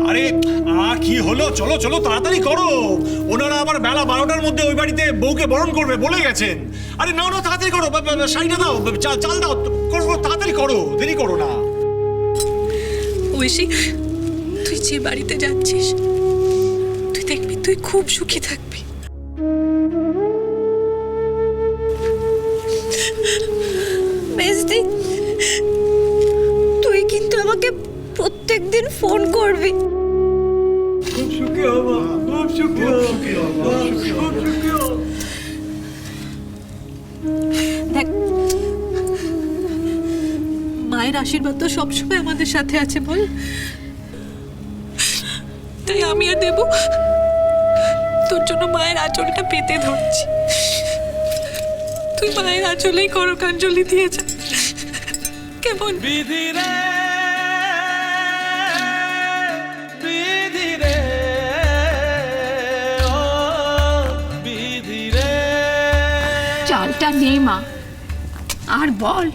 আরে কি হলো, চলো চলো তাড়াতাড়ি করো। ওনারা আবার বেলা 12টার মধ্যে ওই বাড়িতে বউকে বরণ করবে বলে গেছেন। আরে নাও না, তাড়াতাড়ি করো, শাড়িটা দাও, চাল দাও, করো তাড়াতাড়ি করো, দেরি করো না। ঐশী, তুই যে বাড়িতে যাচ্ছিস তুই দেখবি তুই খুব সুখী থাকবি। মেজদি, তুই কিন্তু আমাকে প্রত্যেকদিন ফোন করবি। খুব সুখী হব, খুব সুখী হব, খুব সুখী হব। দেখ, মায়ের আশীর্বাদ তো সবসময় আমাদের সাথে আছে বল। তাই আমি আর দেব তোর জন্য মায়ের আঁচলটা পেতে ধরছি। তুই মায়ের আঁচলেই করকাঞ্জলি দিয়ে যা, কেমন? বিধিরে বিধিরে ও বিধিরে। চালটা নেই মা, আর বল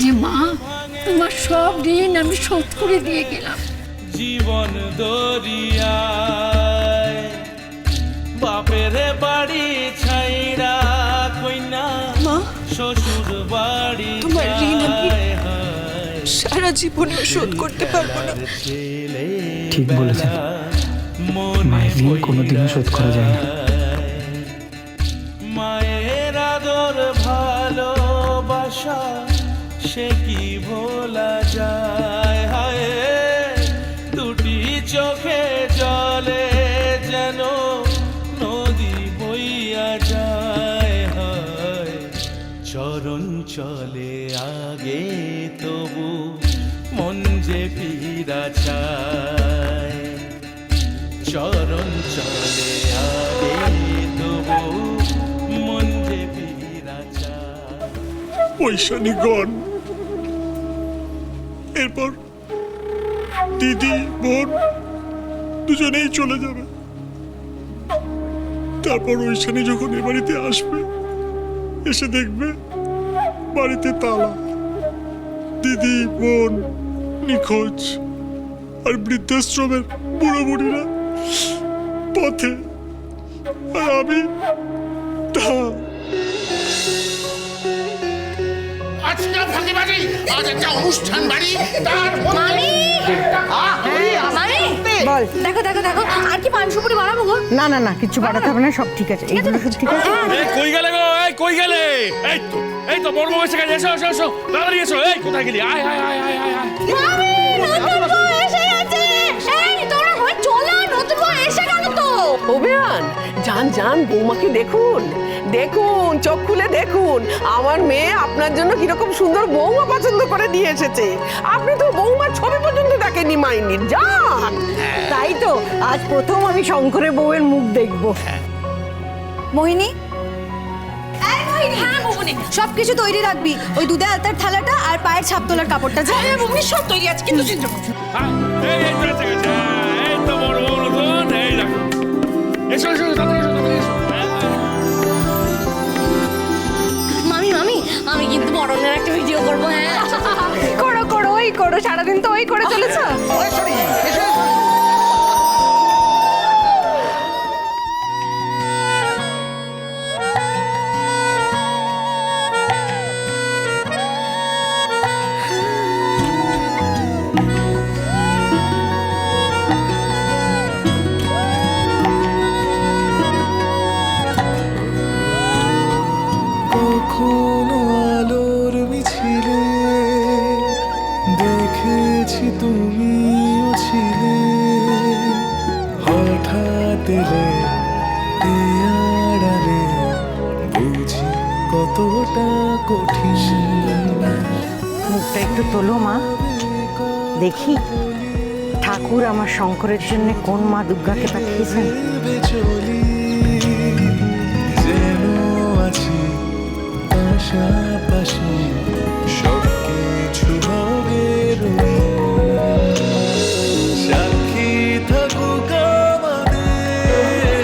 যে মা তোমার সব ঋণ আমি শোধ করে দিয়ে গেলাম। জীবন দরিয়ায় বাপের বাড়ি ছাইরা কইনা মা, শ্বশুর বাড়ি তোমার ঋণ আমি সারা জীবনেও শোধ করতে পারবো না। ঠিক বলেছেন, মায়ের ঋণ কোনোদিনও শোধ করা যায় না। মায়ের আদর ভালোবাসা সে কি ভোলা যায়। হায় দুটি চোখে জলে যেন নদী বইয়া যায়। হায় চরণ চলে আগে তবু মন যে ফিরা চায়। চরণ চলে আগে তবু মন যে ফিরা চায়। ঐশানীগণ, এরপর দিদি বোন দুজনেই চলে যাবে। তারপর ঐশানী যখন এ বাড়িতে আসবে, এসে দেখবে বাড়িতে তালা, দিদি বোন নিখোঁজ, আর বৃদ্ধাশ্রমের বুড়ো বুড়িরা পথে, আর আমি আজকে ফাঁকিবাজি, আজ একটা অনুষ্ঠান বাড়ি, তার মামি, বল। দেখো দেখো দেখো, আর কি পান সুপুরি বাড়াবো গো? না না না, কিছু বাড়াতে হবে না, সব ঠিক আছে, এইগুলো সব ঠিক আছে। এই কই গেলে গো, এই কই গেলে? এই তো বড় বউ এসে গেছে, এসো এসো এসো, তাড়াতাড়ি এসো। এই কোথায় গেলি? আয় আয় আয় আয় আয় আয়। মামি, নতুন বউ এসে গেছে। এই তোমরা হয় চলো, নতুন বউ এসে গেল তো। অভিয়ান, যান যান, বৌমাকে দেখুন, দেখুন, চোখ খুলে দেখুন, আমার মেয়ে আপনার জন্য কিরকম সুন্দর বৌমা পছন্দ করে নিয়ে এসেছে। আপনি তো বৌমার ছবি পর্যন্ত দেখেননি মাইনির। যান। তাই তো আজ প্রথম আমি শঙ্করের বউয়ের মুখ দেখবো। মোহিনী, এই মোহিনী, হ্যাঁ মোহিনী, সবকিছু তৈরি রাখবি। ওই দুধে আলতার থালাটা আর পায়ের ছাপ তোলার কাপড়টা। যা মোহিনী, সব তৈরি আছে, কিন্তু চিন্তা করো না। এই তো এসে গেছে, এই তো বড় বউ নতুন, এই দেখো। এসো এসো, তাড়াতাড়ি এসো, তাড়াতাড়ি এসো। মামি মামি, আমি কিন্তু বড়নের একটা ভিডিও করবো। হ্যাঁ করো করো, ওই করো, সারাদিন তো ওই করে চলেছ। কখনো আলোর মিছিলে দেখেছি তুমিও ছিলে, হঠাৎ এলে এই আড়ালে, বুঝি কতটা কঠিন। মুখটা একটু তোলো মা, দেখি ঠাকুর আমার শঙ্করের জন্য কোন মা দুর্গাকে পাঠিয়েছেন। চলি যেন আছি পাশাপাশি, সব কিছু হবে সাক্ষী থাকুক আমাদের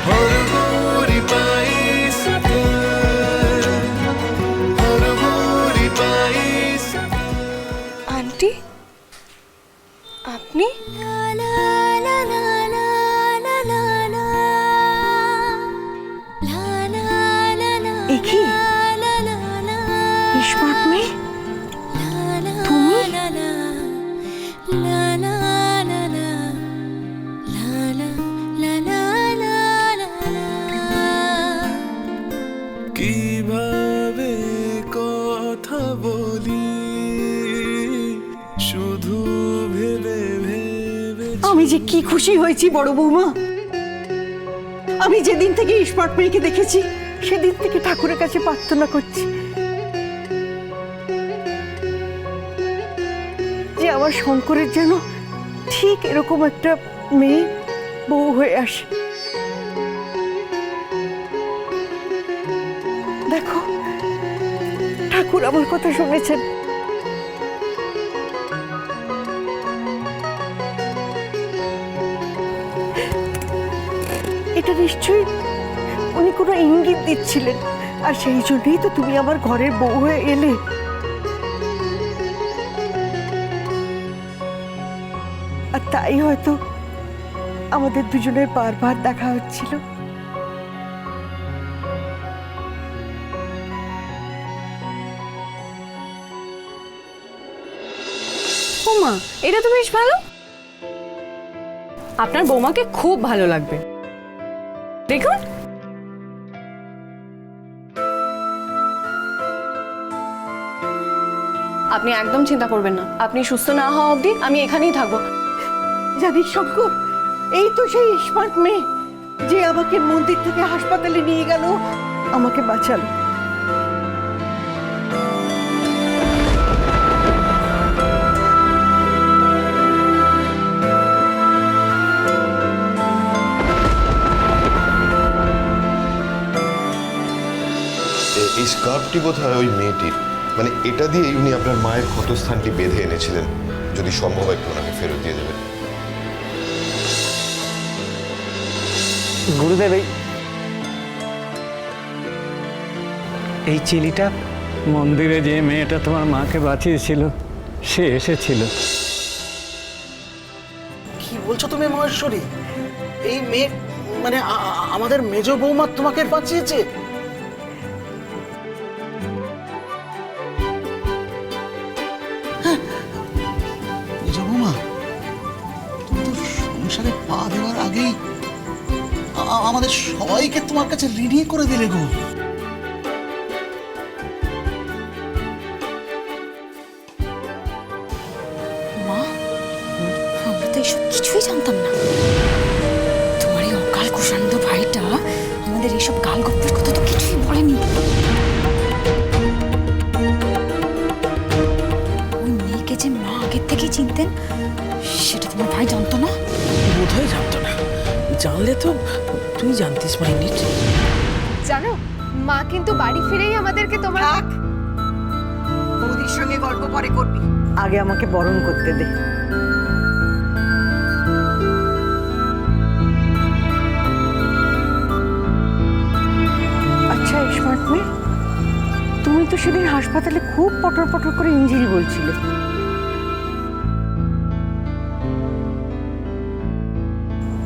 হরগৌরী পাইস, হরগৌরী পাইস। আন্টি, আপনি? এ কি স্মার্ট মেয়ে, তুমি? কিভাবে কথা বলি শুধু ভেবে ভেবে আমি যে কি খুশি হয়েছি বড় বৌমা। আমি যেদিন থেকে স্মার্ট মেয়েকে দেখেছি সেদিন থেকে ঠাকুরের কাছে প্রার্থনা করছি যে আমার শঙ্করের যেন ঠিক এরকম একটা মেয়ে বউ হয়ে আসে। দেখো ঠাকুর আমার কথা শুনেছেন। এটা নিশ্চয়ই উনি কোনো ইঙ্গিত দিচ্ছিলেন, আর সেই জন্যই তো তুমি আমার ঘরের বউ হয়ে এলে। আর তাই হয়তো আমাদের দুজনের বারবার দেখা হচ্ছিল। ওমা, এটা তো বেশ ভালো। আপনার বৌমাকে খুব ভালো লাগবে, দেখুন। আপনি একদম চিন্তা করবেন না, আপনি সুস্থ না হওয়া অবধি আমি এখানেই থাকবো। জানিস শঙ্কর, এই তো সেই স্মার্ট মেয়ে যে আমাকে মন্দির থেকে হাসপাতালে নিয়ে গেল, আমাকে বাঁচালো। এই স্কার্ফটি বোধহয় ওই মেয়েটির, মানে এটা দিয়েই উনি আপনার মায়ের ক্ষতস্থানটি বেঁধে এনেছিলেন। যদি সম্ভব একটু ওনাকে ফেরত দিয়ে দেবেন। গুরুদেব, এই চিলিটা মন্দিরে যে মেয়েটা তোমার মাকে বাঁচিয়েছিল সে এসেছিল। কি বলছো তুমি মহেশ্বরী? এই মেয়ে মানে আমাদের মেজ বৌমা তোমাকে বাঁচিয়েছে? মেজ বৌমা, তুমি তো সংসারে পা দেওয়ার আগেই আমাদের সবাইকে তোমার কাছে ঋণী করে দিলে গো। মা, আমরা তো এসব কিছুই জানতাম না। তোমার এই অকাল কুষাণ্ড ভাইটা আমাদের এইসব গাল গপ্পের কথা তো কিছুই বলেনি। ওই মেয়েকে যে মা আগের থেকেই চিনতেন সেটা তোমার ভাই জানতো না? বোধহয় জানতো না, জানলে তো তুই জানতিস মাইনিট। জানো, মা কিন্তু বাড়ি ফিরেই আমাদেরকে তোমার বৌদির সঙ্গে গল্প পরে করবি, আগে আমাকে বরণ করতে দে। আচ্ছা স্মার্ট মেয়ে, তুমি তো সেদিন হাসপাতালে খুব পটর পটর করে ইঞ্জুরি বলছিলে।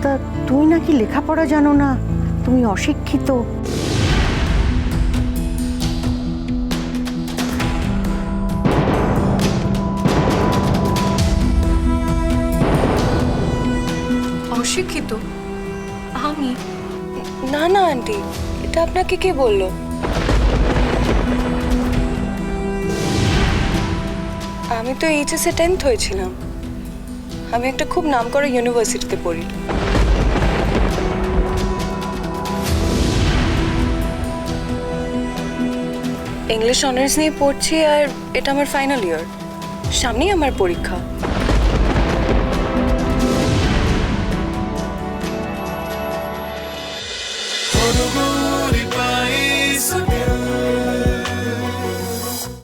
তা তুই নাকি লেখাপড়া জানো না, তুমি অশিক্ষিত। অশিক্ষিত? আমি? না না আন্টি, এটা আপনাকে কে বললো? আমি তো এইচএসে 10th হয়েছিলাম। আমি একটা খুব নামকরা ইউনিভার্সিটিতে পড়ি। ইংলিশ অনার্স নিয়ে পড়ছি, আর এটা আমার ফাইনাল ইয়ার। সামনেই আমার পরীক্ষা।